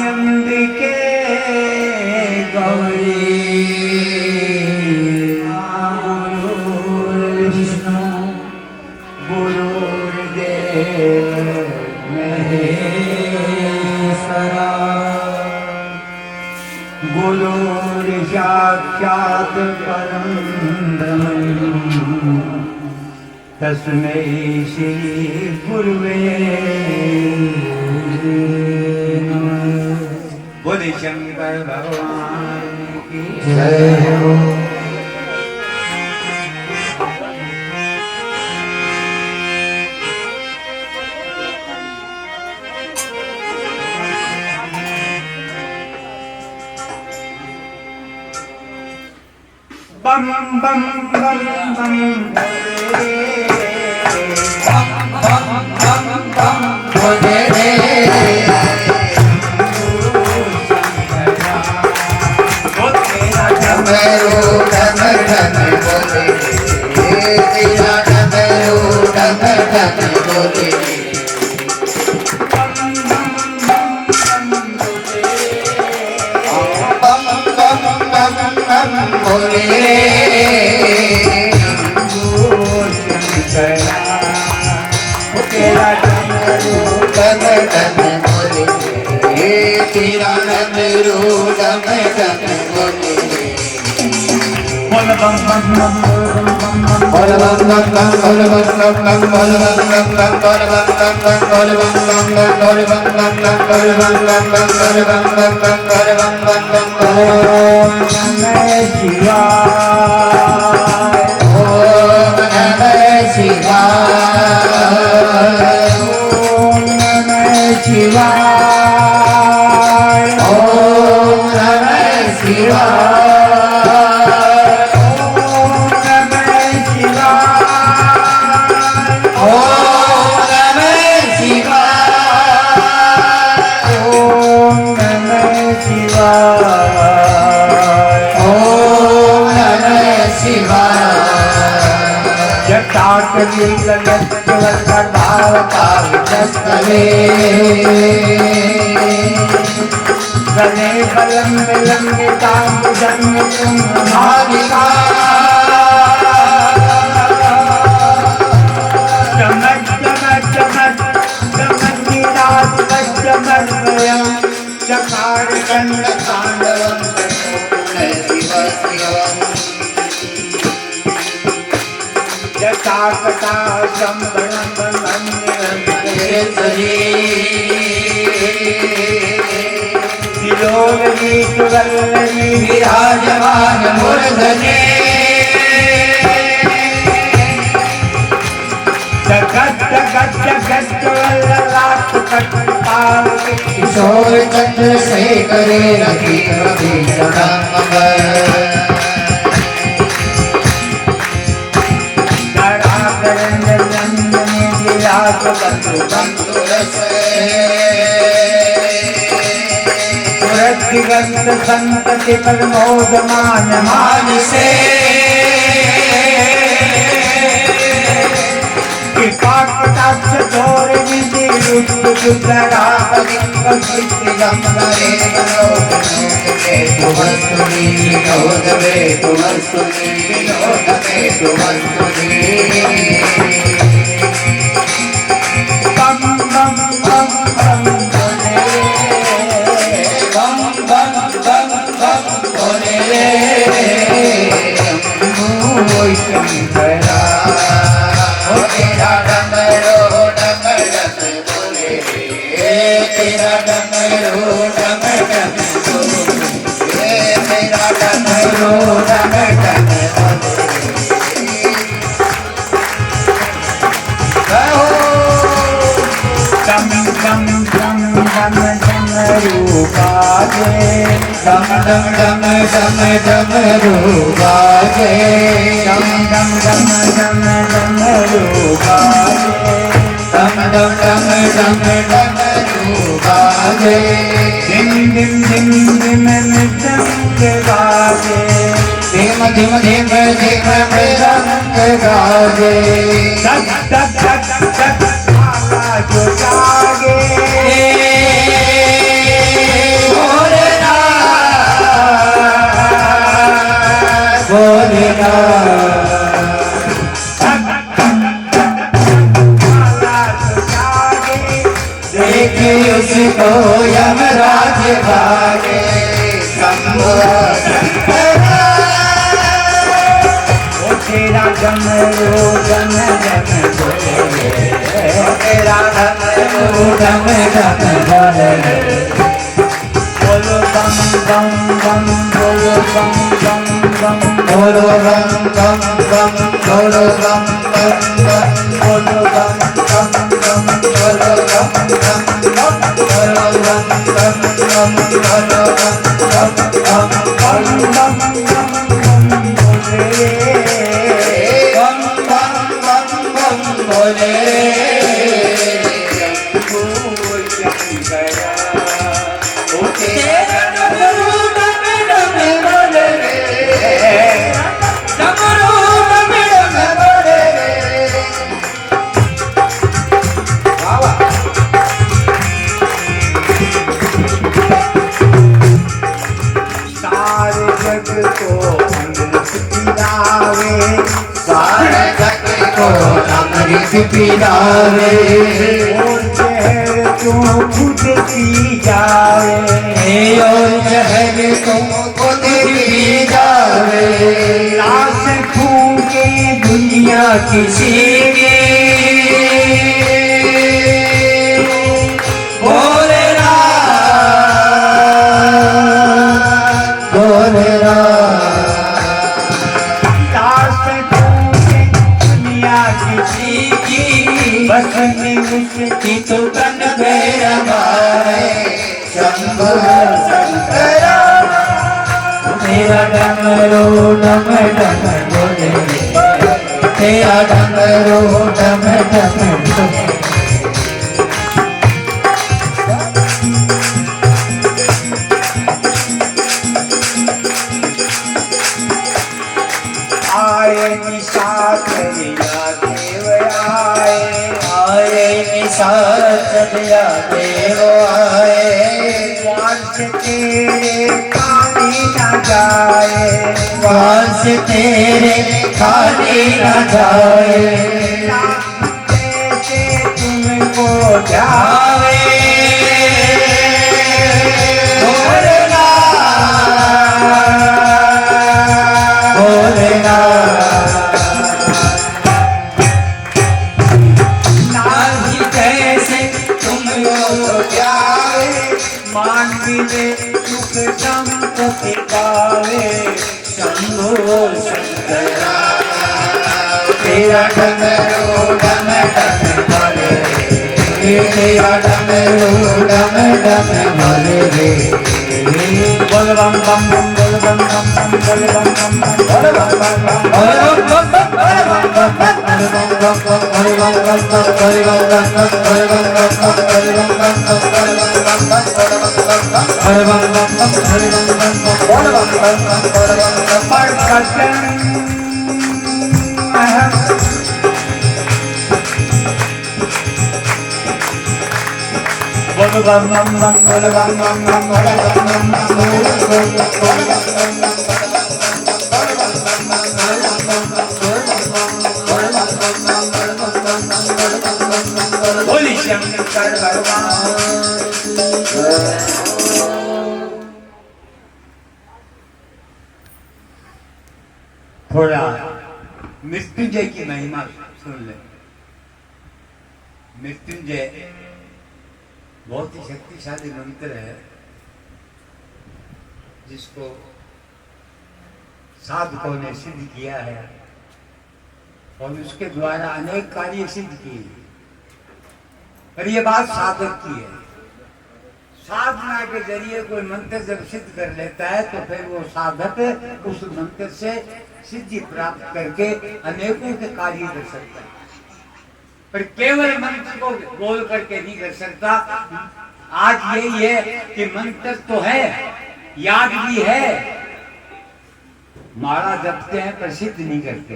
अंबिके गौरी गुरुर्विष्णु गुरुर्देव महेश्वरा गुरुर्साक्षात् परं ब्रह्म तस्मै श्री गुरुवे नमः। बोले शंकर भगवान की जय हो। बम बम बम बम बोले रे डमरू डम डम बोले तेरा डमरू डम डम बोले बम बम बम बम बोले तेरा डमरू डम डम बोले तेरा डमरू डम डम बोले बोल बम बम बम बोल बम बम बम बोल बम बम बम बोल बम बम बम बोल बम बम बम बोल बम बम बम बोल बम बम बम बोल बम बम बम बोल बम बम बम बोल बम बम बम ओम नमः शिवाय ओम नमः शिवाय ओम नमः शिवाय ओम नमः शिवाय गले बलम लंबे तांग जन्म तुम मालिका चमक चमक चमक चमक की रात चमक गया चकार कंड तांडवम जटाकटा संबलम तिलोलगी सुगल्लगी विराजमान मूर्धने जगत जगत जगत वल्ललाट कटपाल किशोर चंद्र शेखरे रवि रवि मंगल दिगंत संतति प्रमोद मान मान से कृपा कटाक्ष जोर विधि रुद्र रुद्रात विकसित गंगरे तुमस्तुनि विनोद वे तुमस्तुनि विनोद वे तुमस्तुनि बम बम बम बम बोले बम बम बम बम बोले ओय शंकरा ओ तेरा डमरू डम डम बोले तेरा डमरू डम डम बोले तेरा डमरू डम डम रूपाजे डम डम डम डम डम रूपाजे डम डम डम डम डम रूपाजे डम डम डम डम डम रूपाजे दिन दिन दिन दिन नित्यम के बाजे धीम धीम धीम धीम मृदंग गाजे धक धक धक धक माला जो जागे देखिए उसको यमराज भागे शंभो शंकरा ओ तेरा डमरू डम डम बोले तेरा डमरू डम डम बोले बोलो बम बम बम बोलो बम बम बम बोलो बम बम बम बोलो बम बम बम बोलो बम बम बम बोलो बम बम बम बोलो बम बम बम बोलो बम बम बम बम बम बम बोले बम बम बम बम बोले बोल गया ओ तेरा डमरू डम डम बोले डमरू डम डम बोले वाह सारे जग को अमृत पिलावे सारे जग को अमृत पिलावे और जहर क्यों खुद पी जावे और जहर तुम खुद पी जावे लाश फूके दुनिया किसी के भोलेनाथ भोलेनाथ लाश फूके दुनिया किसी की बस में उसकी तो तन पे हमारे शंभो शंकरा तेरा डमरू डम डम बोले तेरा डमरू डम डम बोले आए निशाचरिया देव आए आए निशाच दिया देव आए वांस तेरे पानी न जाए वास तेरे खाली न जाए जैसे तुमको जावे भोलेनाथ भोलेनाथ नाही कैसे तुमको जाए मान मिले सुख दम को पावे शंभो शंकरा तेरा डमरू डम डम बोले तेरा डमरू डम डम बोले बोल बम बम बम बोल बम बम बम बोल बम बम बम बोल बम बम बम पर बोल बम बम बम बोल बम बम बम बोल बम बम बोली शंकर भगवान थोड़ा मृत्युंजय की महिमा सुन ले। मृत्युंजय बहुत ही शक्तिशाली मंत्र है जिसको साधकों ने सिद्ध किया है और उसके द्वारा अनेक कार्य सिद्ध किए। पर यह बात साधक की है। साधना के जरिए कोई मंत्र जब सिद्ध कर लेता है तो फिर वो साधक उस मंत्र से सिद्धि प्राप्त करके अनेकों के कार्य कर सकता है, पर केवल मंत्र को बोल करके नहीं कर सकता। आज यही है कि मंत्र तो है, याद भी है, माला जपते हैं, प्रसिद्ध नहीं करते।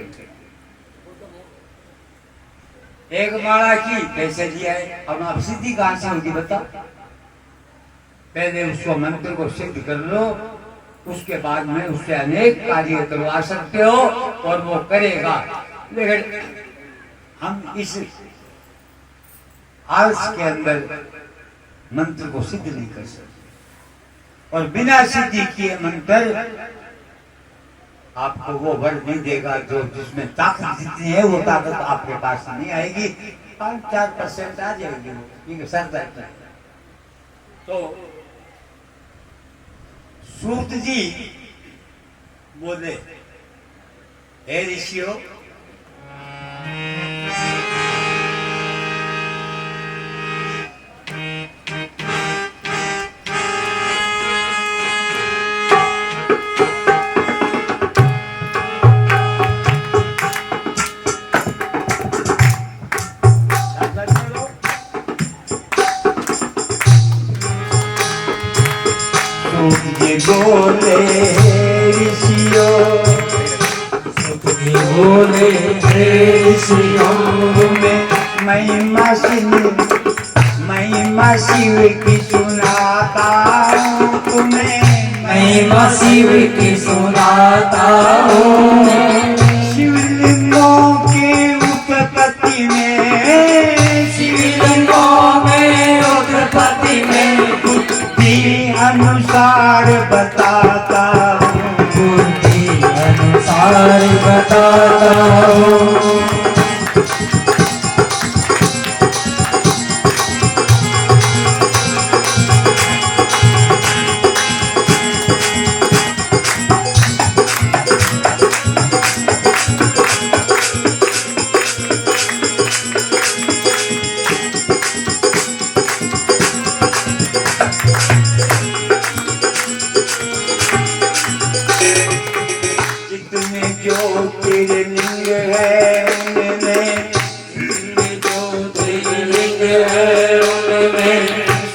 एक माला की पैसे दिया है, अब आप सिद्धि कहां से होगी बता? पहले उसको मंत्र को सिद्ध कर लो, उसके बाद में उससे अनेक कार्य करवा सकते हो और वो करेगा। लेकिन हम इस आलस के अंदर मंत्र को सिद्ध नहीं कर सकते, और बिना सिद्धि किए मंत्र आपको वो वर नहीं देगा जो जिसमें ताकत जितनी है वो ताकत आपके पास नहीं आएगी। 5-4% आ जाएगी वो, ये सरता है। तो सूत जी बोले, हे ऋषियों, बोले ऋषियों, बोले ऋषियों में महिमा शिव की सुनाता हूँ तुम्हें, महिमा शिव की सुनाता हूँ। शिवलिंगों के उत्पत्ति में, शिवलिंगों में उत्पत्ति में बुद्धि अनुसार बताता हूँ, बुद्धि अनुसार बताता हूँ। ज्योतिर्लिंग है उनमें, ज्योतिर्लिंग है उनमें,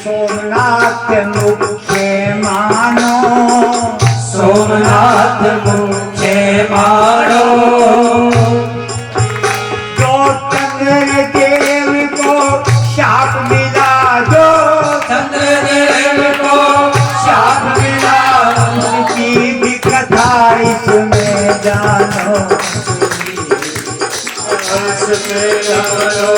सोमनाथ मुख्य मानो, सोमनाथ मुख्य मानो। जो चंद्र देव को शाप मिला, जो चंद्रदेव को शाप मिला, उनकी भी कथा इसमें जानो, इसमें जानो।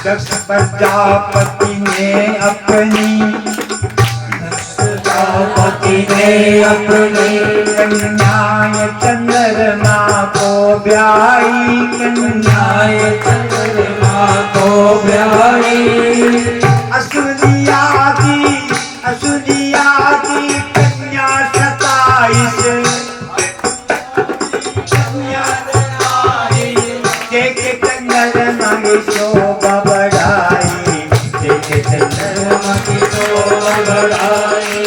दक्ष प्रजापति ने अपनी, प्रजापति ने अपनी कन्याय चंद्रमा को ब्याई, कन्याय चंद्रमा को ब्याई। असुरियादी कन्या 27 देख चंद्रमा की शोभा बढ़ाई, देख चंद्रमा की शोभा बढ़ाई।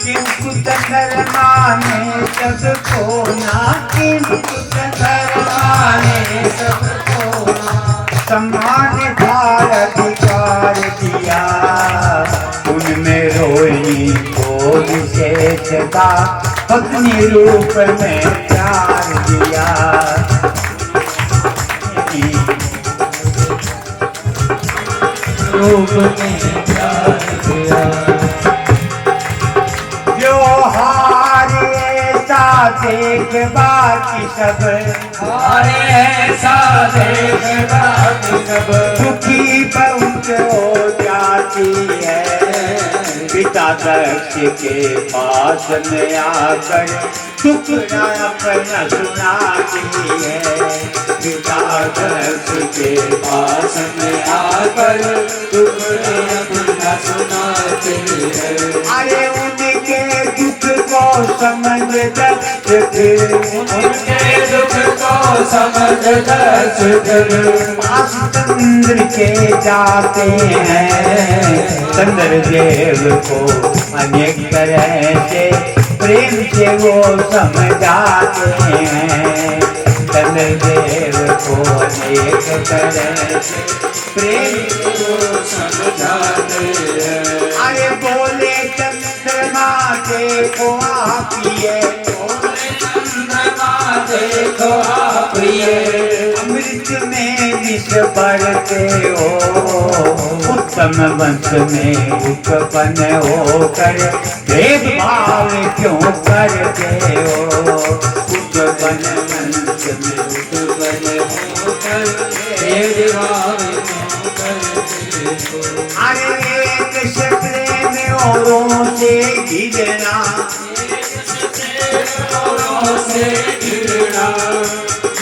किंतु चंद्रमा ने सबको ना, किंतु चंद्रमा ने सबको समान भार अधिकार दिया, उनमें रोहिणी को विशेषता पत्नी रूप में प्यार दिया। रूप में प्यार दिया। त्योहार ऐसा देख बाकी सब, ऐसा देख बाकी सब, दुखी बहुत हो जाती है। पिता दक्ष के पास में आकर दुख अपना सुनाती है, पिता दक्ष के पास में आकर दुख अपना सुनाते हैं। अरे उनके दुख को समझ दस फिर उनके दुख को समझ दस फिर पास चंद्र के जाते हैं, चंद्र देव को अनेक तरह से प्रेम से वो समझाते हैं, चंद्र देव को अनेक तरह से प्रेम को समझाते हैं। अरे बोले चंद्रमा देखो आप ये, चंद्रमा देखो आप ये, अमृत में विष बढ़ते हो, उत्तम वंश में उत्पन्न होकर भेदभाव क्यों करते हो, उत्पन्न वंश में उत्पन्न होकर भेदभाव क्यों करते हो। अरे एक से प्रेम औरों से घिरना, औरों से घृणा,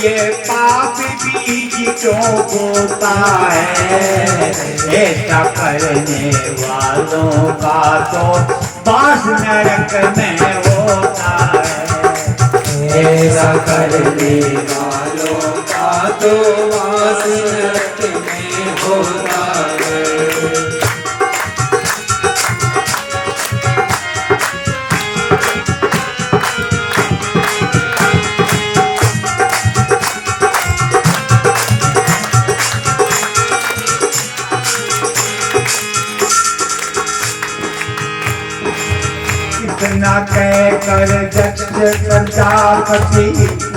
ये पाप बीज क्यों बोता है, ऐसा करने वालों का तो बास नरक में होता है, ऐसा करने वालों का तो वास नरक में होता है। इतना कह कर दक्ष प्रजापति,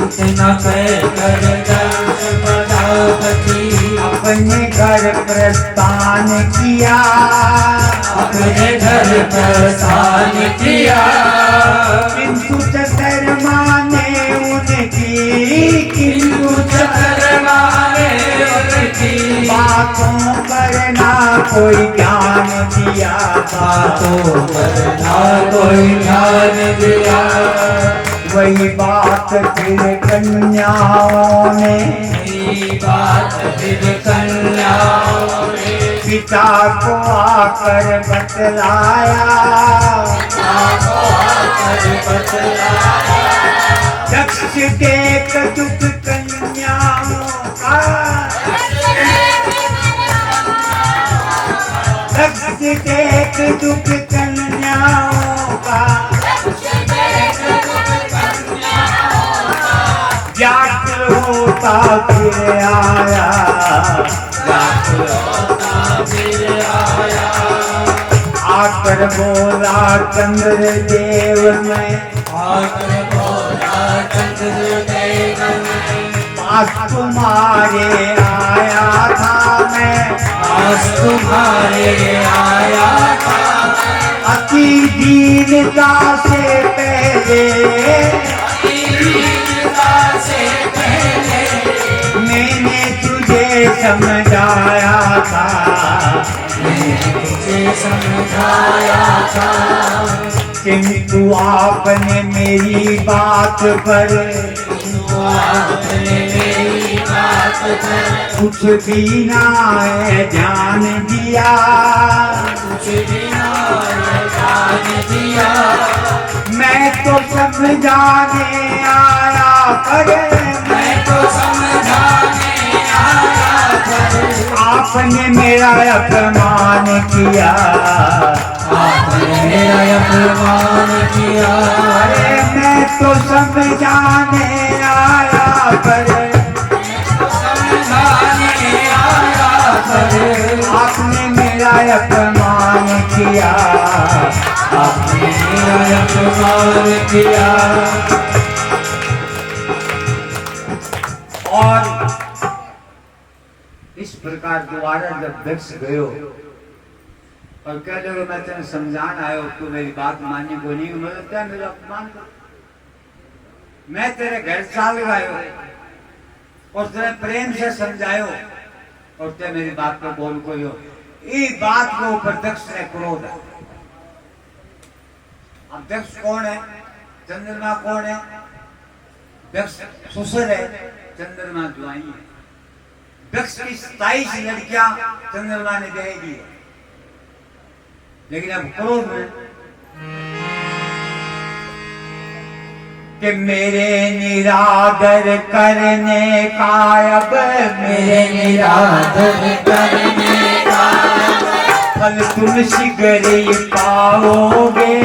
इतना कहकर दक्ष प्रजापति अपने घर प्रस्थान किया, अपने घर प्रस्थान किया, किंतु चंद्रमा ने उनकी, किंतु चंद्रमा ने उनकी बातों पर ना कोई ध्यान दिया, बातों पर ना कोई ध्यान दिया। वही बात फिर कन्याओं ने, ये बात फिर कन्याओं ने पिता को आकर बतलाया, आपको आकर बतलाया। दक्ष देख दुख कन्याओं का, दक्ष देख दुख कन्याओं का, व्याकुल होता फिर आया, फिर आया, आकर बोला चंद्र देव में, आकर बोला चंद्रदेव में, पास तुम्हारे आया था मैं, पास तुम्हारे आया था, अति दीनता से पहले, दीनता से पहले मैंने तुझे समझाया था, तुझे समझाया था, किंतु आपने मेरी बात पर आपने मेरी बात पर कुछ भी ना ध्यान दिया, कुछ भी ना ध्यान दिया। मैं तो समझाने आया पर, मैं तो समझाने आया पर आपने मेरा अपमान किया, आपने मेरा अपमान किया। अरे मैं तो समझाने आया पर, समझाने आया पर आपने मेरा अपमान किया, आपने मेरा अपमान किया। और इस प्रकार दोबारा जब दक्ष गयो और कह लगे मैं तेने समझान आयो, तू मेरी बात मानने को नहीं, मतलब क्या मेरा अपमान कर, मैं तेरे घर साल गयो और तेरे प्रेम से समझायो और ते मेरी बात को बोल को यो, इस बात के ऊपर दक्ष ने क्रोध है। अब दक्ष कौन है, चंद्रमा कौन है, दक्ष ससुर है, चंद्रमा ज्वाई है। दक्ष की 27 लड़कियां चंद्रमा ने दे दी, लेकिन अब क्रोध में कि मेरे निरादर करने का अब मेरे निरादर करने का फल तुम शीघ्र ही पाओगे,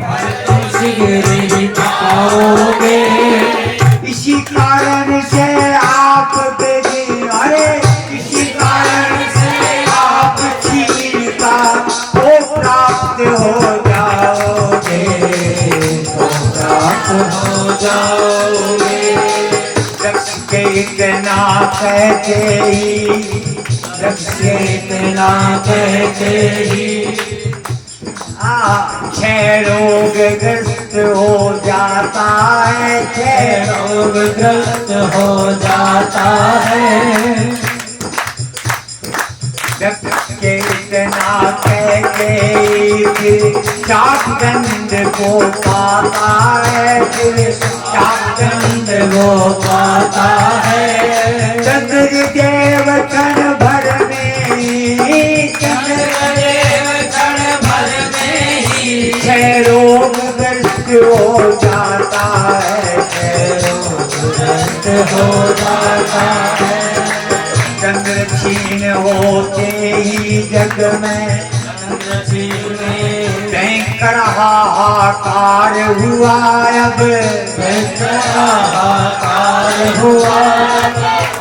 फल तुम शीघ्र ही पाओगे। इसी कारण से आप अरे इसी कारण से आप चीन का वो प्राप्त हो जाओगे, तो प्राप्त हो जाओगे। दक्ष के इतना कहते ही, दक्ष के इतना कहते ही क्षय रोग ग्रस्त हो जाता है, क्षय रोग ग्रस्त हो जाता है। दक्ष के इतना कहते ही फिर शाप दंड को पाता है, फिर शाप दंड वो पाता है। चंद्रदेव क्षण भर में, चंद्रदेव क्षण भर में ही क्षय रोग ग्रस्त हो जाता है, क्षय ग्रस्त हो जाता है। चंद्र छीन होते ही जग में भयंकर हाहाकार हुआ, अब हाहाकार हुआ।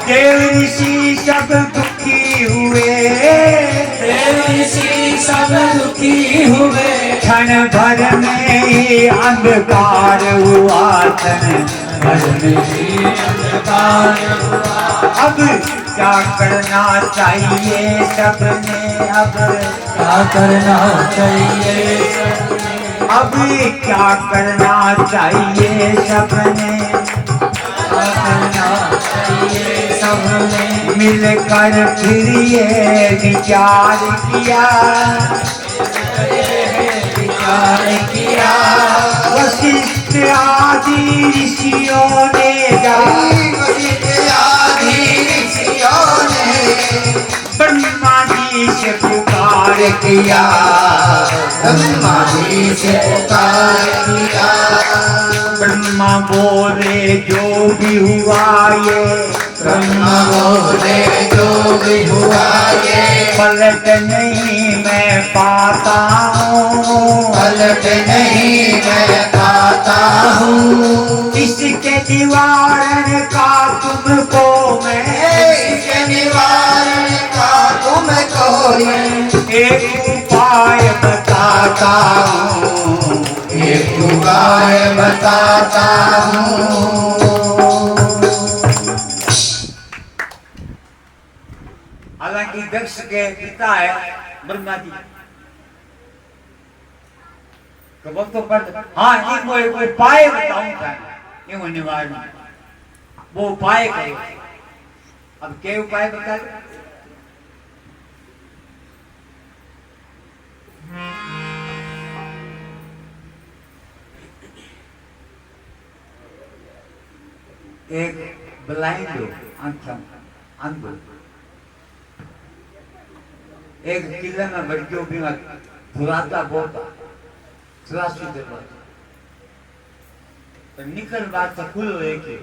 देव ऋषि सब दुखी हुए, देव ऋषि सब दुखी हुए। क्षण भर में ही अंधकार हुआ, क्षण भर में ही अंधकार हुआ। अब क्या करना चाहिए सबने, अब क्या करना चाहिए? अब क्या करना चाहिए सबने, क्या करना चाहिए सबने? मिलकर फिर ये विचार किया, विचार किया। वशिष्ठ आदि ऋषियों ने ब्रह्मा जी से पुकार किया, ब्रह्मा जी से पुकार किया। ब्रह्मा बोले जो भी हुआ ये, ब्रह्मा बोले जो भी हुआ ये पलट नहीं मैं पाता हूँ, पलट नहीं मैं पाता हूँ। इसके निवारण का तुमको मैं, इसके निवारण का तुमको एक उपाय बताता हूँ, एक उपाय बताता हूँ। हालांकि दक्ष के पिता है ब्रह्मा जी, तो तो पर हाँ इनको एक उपाय बताऊंगा, ये वो निवारण वो उपाय करो। अब क्या उपाय बता दो? एक ब्लाइंड हो, अंध हो, एक किले में बड़कियों भी धुराता बोता सुरासी दरवाजा तो निकल बात से खुलो एक ही।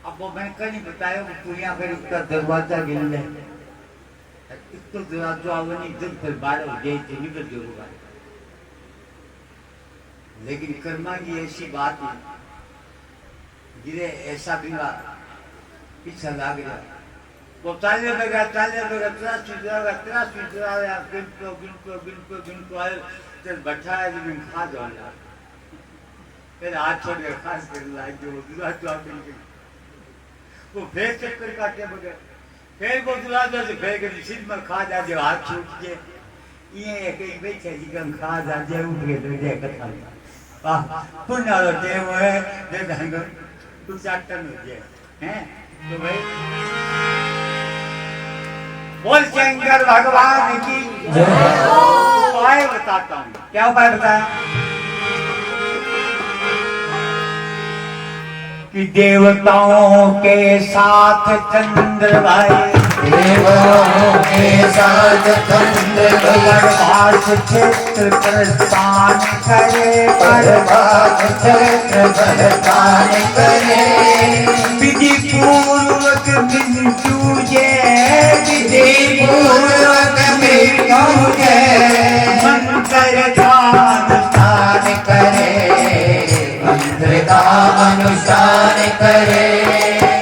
अब वो मैं कहीं बताया वो तू यहाँ कर उसका दरवाजा गिर ले, इसको दरवाजा आवनी जब फिर बारह हो गई निकल जाएगा। लेकिन कर्मा की ऐसी बात है, गिरे ऐसा भी पीछा लाग गया, वो चाले लगा गिनको आए चल बैठा है जब खा जाओ फिर हाथ छोड़ के खास कर लाए जो दूल्हा तो वो फिर चक्कर काटे बगैर फिर वो दूल्हा से फिर कर सिर में खा जा जो हाथ छूट के ये कहीं बैठे जी कम खा जा जे उठ के तो जे कथा वाह पुण्य वाला टेम है दे दंग तू चाटन हो जे हैं तो भाई बोल शंकर भगवान की उपाय बताता हूँ। क्या उपाय बताया कि देवताओं के साथ चंद्र भाई, देवों के साथ चंद्र प्रभास क्षेत्र प्रस्थान करे, प्रभास क्षेत्र प्रस्थान करे, विधि पूर्वक मृत्यु जय, विधि पूर्वक मृत्यु जय, मंत्र का अनुष्ठान करे, मंत्र का अनुष्ठान करे,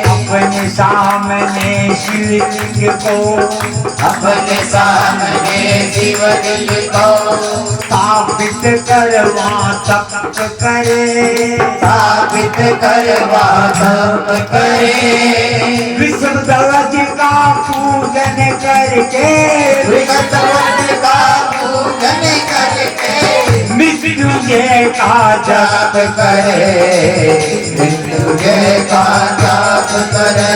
अपने सामने शिवलिंग को, अपने सामने शिवलिंग को स्थापित करवा तप करे, स्थापित करवा तप करे, विश्व ध्वज का पूजन करके, विश्वध्वज का पूजन करके, मृत्युंजय का जाप करे, मृत्युंजय का जाप करे।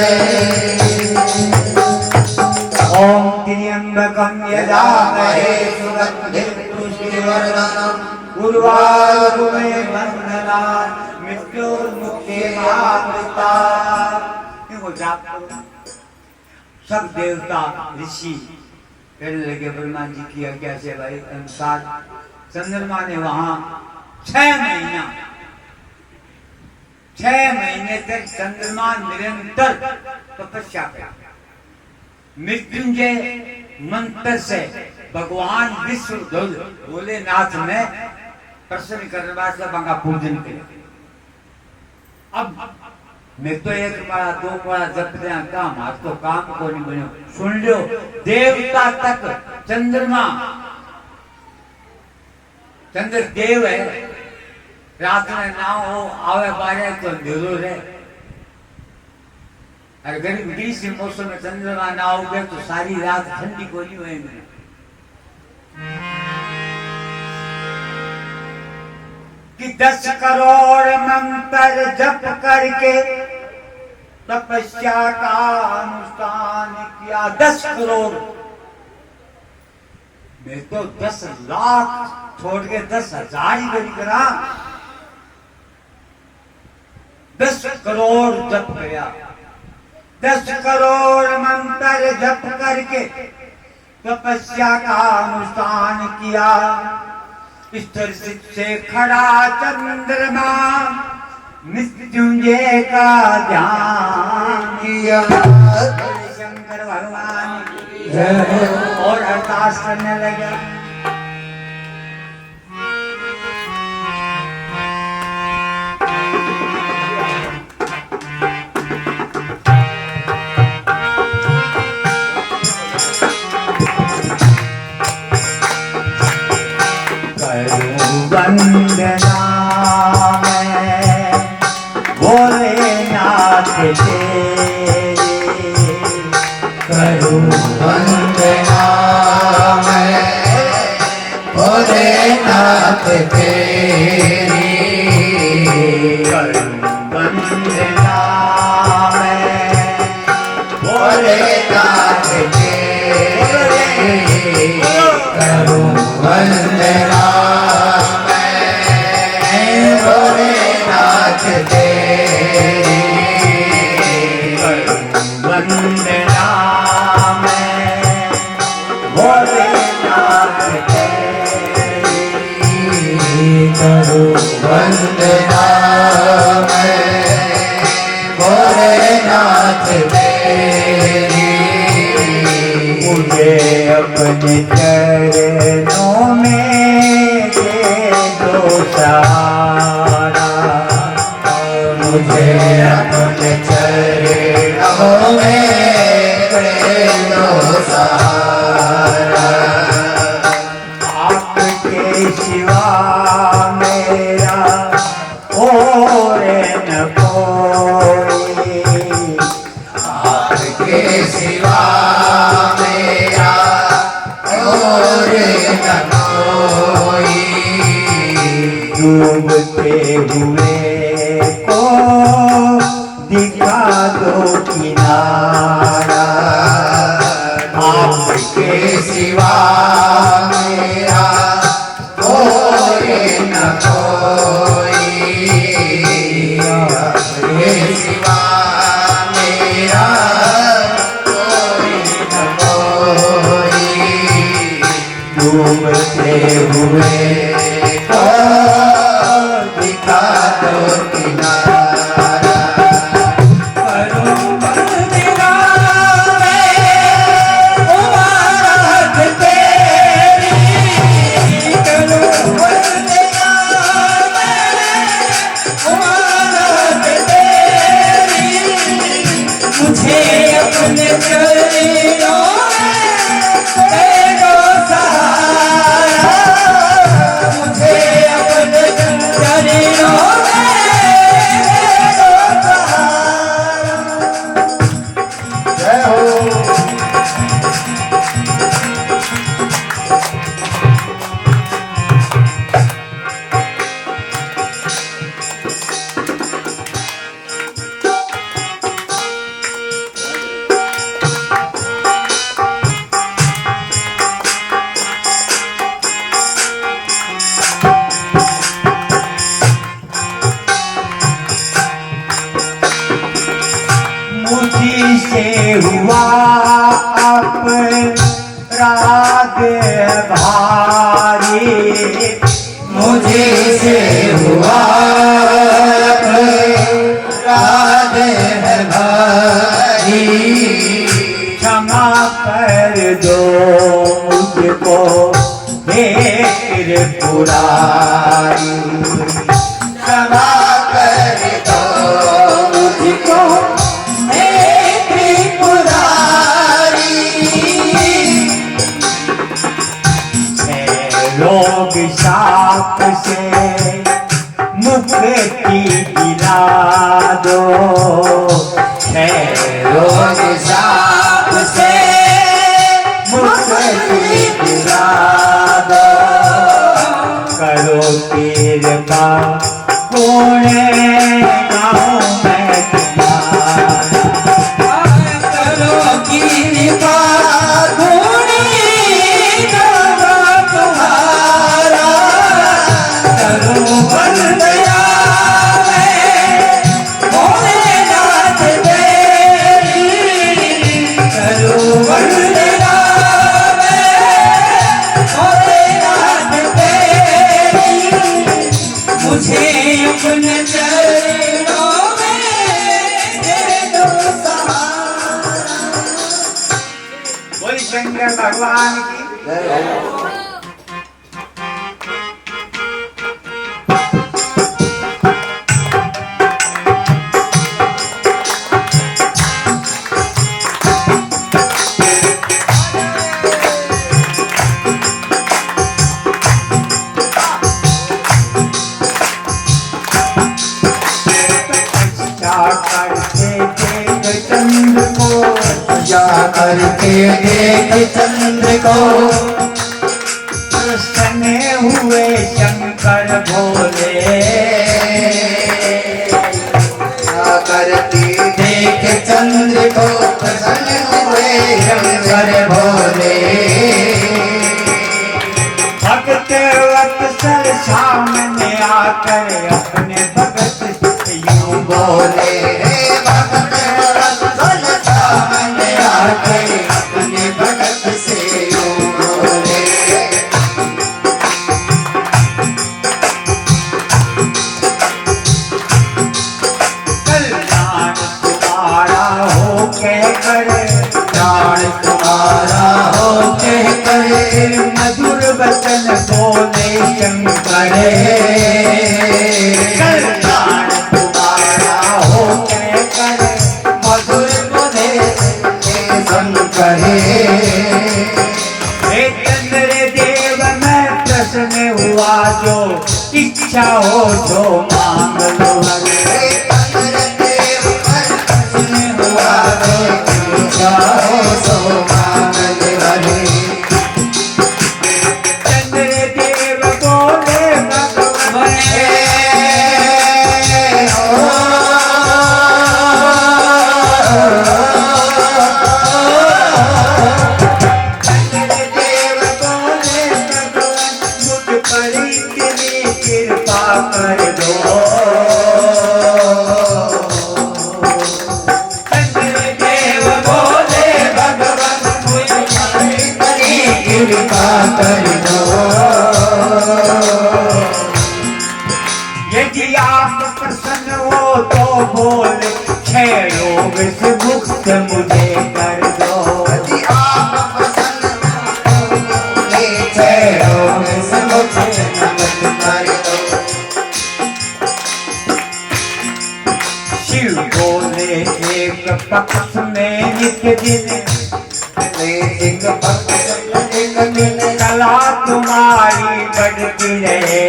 ओम त्र्यंबकं यजामहे सुगंधिं पुष्टिवर्धनम् उर्वारुकमेव बन्धनात् मृत्योर्मुक्षेमामृतात्। देखो जाप करो। सब देवता ऋषि कहने लगे ब्रह्मा जी की आज्ञा से भाई अनुसार चंद्रमा ने वहां 6 महीने तक चंद्रमा निरंतर तपस्या किया। मृत्युंजय मंत्र से भगवान विश्व भोलेनाथ ने प्रसन्न करने वास्ते वहां पूजन किया। अब मैं तो एक बार दो बार जप दिया काम, आज तो काम को नहीं बनो। सुन लो, देवता तक चंद्रमा, चंद्र देव है, रात में ना हो आवे बारे तो अंधेरो रहे। अगर गर्मी ग्रीष्म के मौसम में चंद्रमा ना हो गए तो सारी रात ठंडी को नहीं होगी। कि 10 करोड़ मंत्र जप करके तपस्या का अनुष्ठान किया। 10 करोड़, मैं तो 10 लाख छोड़ के 10,000 ही नहीं करा। 10 करोड़ जप किया, 10 करोड़ मंत्र जप करके तपस्या का अनुष्ठान किया। इस तरह से खड़ा चंद्रमा मृत्युंजय का ध्यान किया। शंकर भगवान और अरदास करने लगे। वंदना मैं भोलेनाथ तेरी, करूं वंदना मैं भोलेनाथ तेरी, करूं वंदना मैं भोलेनाथ तेरी, करूं वंदना भोलेनाथ तेरी, वंदना मैं भोलेनाथ तेरी, करूं वंदना मैं भोलेनाथ तेरी, मुझे अपने चरणों में दे दो सहारा, मुझे अपने चरणों में दे दो सहारा, आपके सिवा मेरा और न कोई, आपके सिवा मेरा और न कोई, डूबते हुए को दिखा दो किनारा, आपके सिवा मेरा और न कोई, आपके सिवा मेरा और न कोई, डूबते हुए को दिखा दो किनारा। करो बंदगा में मुबारक तेरी, करो बंदगा में मुबारक तेरी, मुझे अपने चरणों में दे दो सहारा, मुझे अपने चरणों में दे दो सहारा। जय हो। मुझी से हुआ अपराध भारी, मुझे से हुआ अपराध है भारी। क्षमा कर दो मुझको हे त्रिपुरारी, क्षमा कर दो मुझको हे त्रिपुरारी। रोग शाप से मुक्ति दिला दो, रोग शाप से मुक्ति दिला दो। करो कृपा कोने गाँव में तुम्हारा, करो कृपा कोने गाँव तुम्हारा। करो बंदया में भोलेनाथ तेरी, करो बंदया में भोलेनाथ तेरी, मुझे अपने चरणों में दे दो सहारा। बोल शंकर भगवान की। क्या करते देख चंद्र को, जा करके देख चंद्र को, प्रसन्न हुए शंकर भोले। जा करके देख चंद्र को, प्रसन्न हुए शंकर भोले। भक्त वत्सल सामने आकर अपने भगत से यूं बोले रे भक्त वत्सल सामने आकर अपने भगत से यूं बोले। कल्याण तुम्हारा हो कहकर, प्राण तुम्हारा हो कहकर, मधुर वचन बोले शंकर। कल्याण तुम्हारा हो कहकर, मधुर बोले शंकर। हे चंद्र देव मैं प्रसन्न हुआ, जो इच्छा हो जो मांग लो। हे चंद्र देव प्रसन्न हुआ, जो इच्छा हो सो मांग ले भले। चंद्र देव बोले भगवान, कृपा कर दो। कृपा कर दो। यदि आप प्रसन्न हो तो बोले 6 रोग से मुक्त मुझे कर दो। यदि आप प्रसन्न हो तो बोले 6 रोग से मुझे कर दो। शिव बोले एक पक्ष में नित्य दिन, एक पक्ष एक दिन कला तुम्हारी बढ़ती रहे,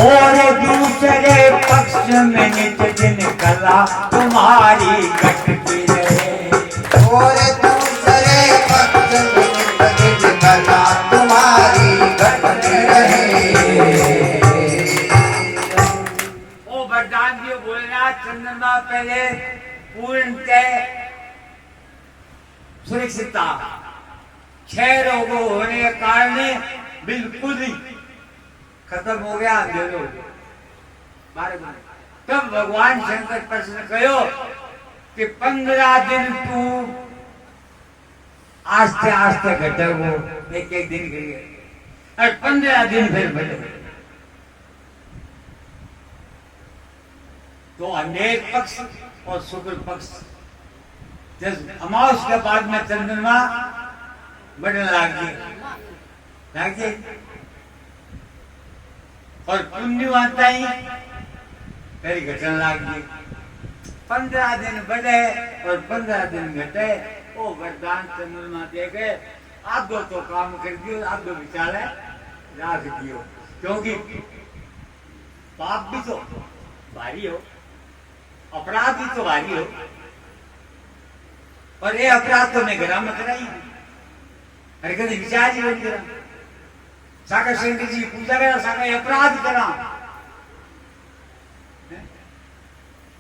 और दूसरे पक्ष में नित्य दिन कला तुम्हारी घटती रहे। और दूसरे पक्ष में कला तुम्हारी घटती रहे। ओ वरदान जी बोलना चंद्रमा पहले पूर्णतः सुरक्षित था। 6 रोग होने के कारण बिल्कुल ही खत्म हो गया, अंधेरो तब भगवान शंकर प्रश्न कहो कि 15 दिन तू आस्ते आस्ते घटे, वो एक एक दिन के लिए, और 15 दिन फिर बढ़े। तो अनेक पक्ष और शुक्ल पक्ष, जब अमावस के बाद में चंद्रमा बढ़ने लगी और पुण्यवंता ही फिर घटने लगी। 15 दिन बढ़े और 15 दिन घटे। वो वरदान चंद्रमा दे गए, आप दो तो काम कर दियो, आप दो विचार राख दियो, क्योंकि पाप भी तो भारी हो, अपराध भी तो भारी हो, और ये अपराध तो मैं घरा में कराई, अरे कभी विचार ही नहीं करा। साका शंकर जी पूजा करा, साका अपराध करा,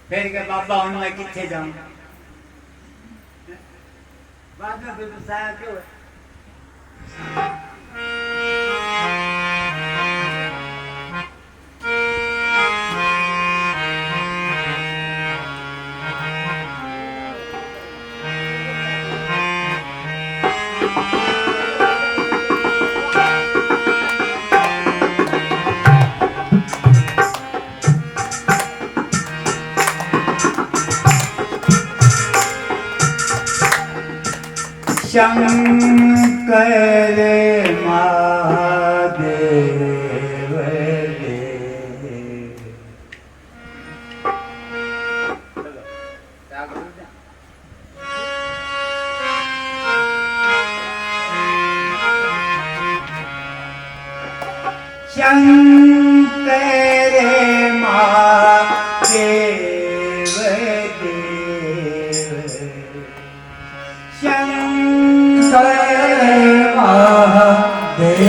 फिर के बाबा हूं मैं किथे जाऊं, बाद में फिर बताया क्यों है। शंकर महादेव शंकर महादेव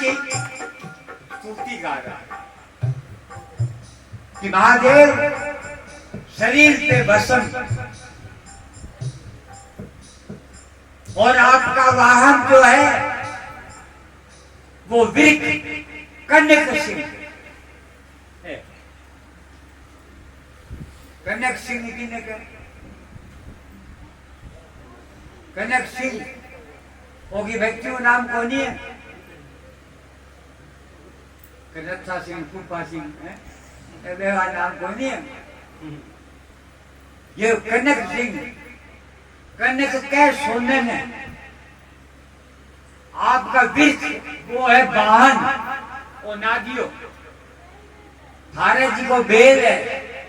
की स्तुति गा रहा है कि महादेव शरीर पे भस्म और आपका वाहन जो है वो वृक्ष कन्यक सिंह है। कन्यक सिंह की ने कहा कनक सिंह होगी व्यक्ति का नाम कौन है? कनकथा सिंह, कुपा सिंह है नाम कौन है? ये कनक सिंह कनक के सोने में आपका वृक्ष वो है वाहन और नादियो थारे जी को बेल है,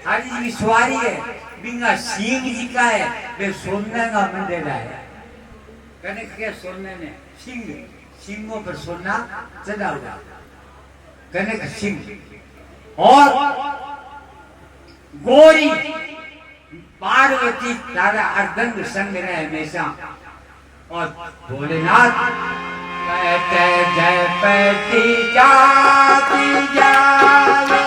थारी जी की सवारी है, बिंगा सिंह जी का है, वे सोने का मंदिर है। कनक के सोने ने सिंह सिंहों पर सोना चढ़ा हुआ कनक सिंह और गोरी पार्वती तारा अर्धंग संग रहे हमेशा और भोलेनाथ कहते जय पैती जाती जाए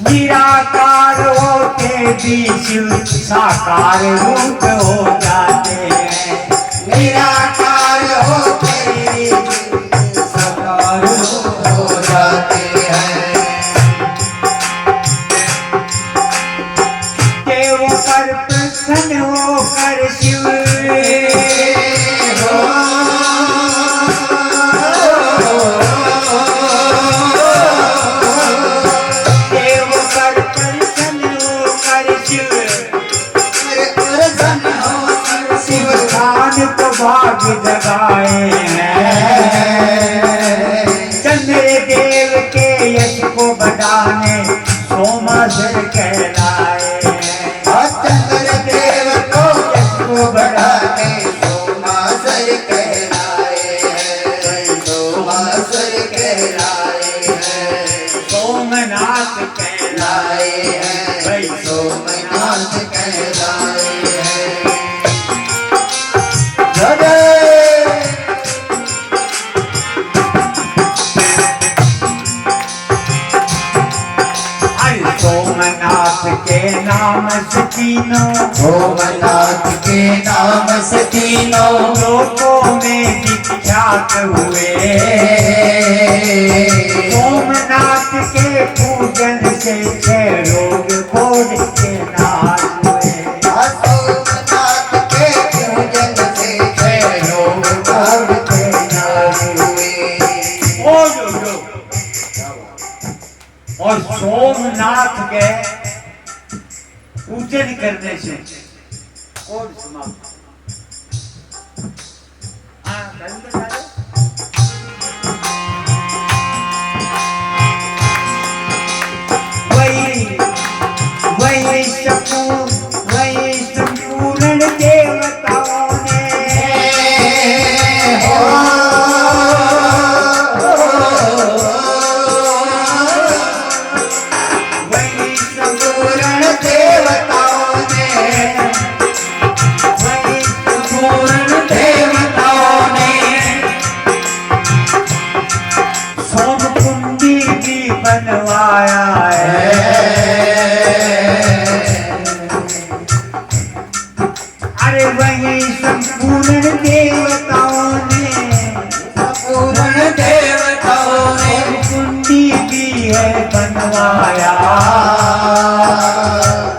निराकार होते भी शिव साकार रूप हो जाते हैं। निराकार होते भी साकार रूप हो जाते हैं। भाग जगाए हैं। चंद्रदेव के यश को बढ़ाने सोमासुर कहलाए हैं। चंद्रदेव को यश को बढ़ाने सोमासुर कहलाए हैं। सोमासुर कहलाए हैं। सोमनाथ कहलाए हैं। भाई सोमनाथ कहलाए हैं। सोमनाथ के नाम से तीनों, सोमनाथ के नाम से तीनों लोकों में विख्यात हुए। सोमनाथ के पूजन से 6 रोग खोज के नाश हुए। सोमनाथ के पूजन से 6 रोग खोज के नाश हुए। और सोमनाथ के पूजन करने से और समाप्त। वही संपूर्ण देवताओं ने बनवाया है। अरे वही संपूर्ण देवताओं ने कुंडी भी है बनवाया,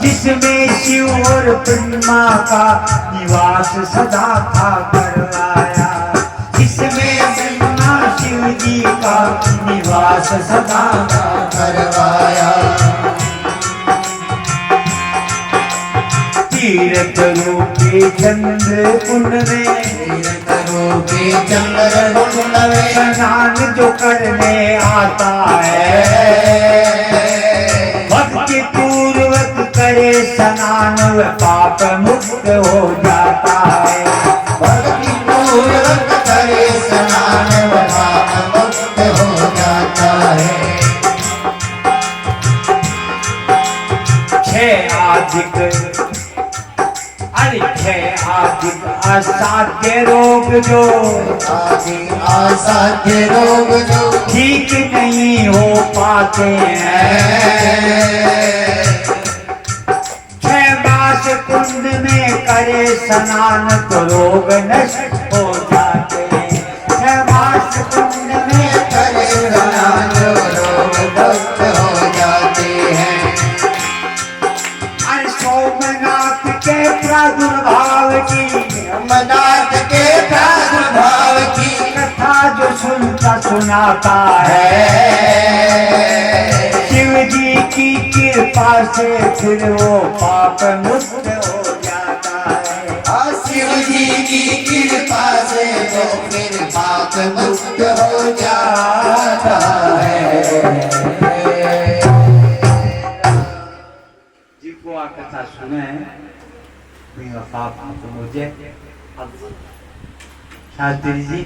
जिसमें शिव और ब्रह्मा का निवास सदा था करवाया। जिसमें ब्रह्मा शिव जी का निवास सदा करवाया। तीर्थ रूपी चंद्र कुंड में, तीर्थ रूपी चंद्र कुंड में स्नान जो करने आता है, भक्ति पूर्वक करे स्नान वह पाप मुक्त हो जाता है। भक्ति पूर्वक करे स्नान वह पाप मुक्त हो जाता है। 6 आदिक असाध्य रोग जो, असाध्य रोग जो ठीक नहीं हो पाते हैं। 6 मास कुंड में करे स्नान तो रोग नष्ट हो जाते हैं। 6 मास कुंड में करे स्नान रोग नष्ट हो जाते हैं। सोमनाथ के प्रादुर्भाव की, सोमनाथ के प्रादुर्भाव की कथा जो सुनता सुनाता है, शिव जी की कृपा से फिर वो पाप मुक्त हो जाता है। शिव जी की कृपा से वो फिर पाप मुक्त हो जाता है। जिसको आप कथा सुने मेरा पाप तो मुझे अब शास्त्री जी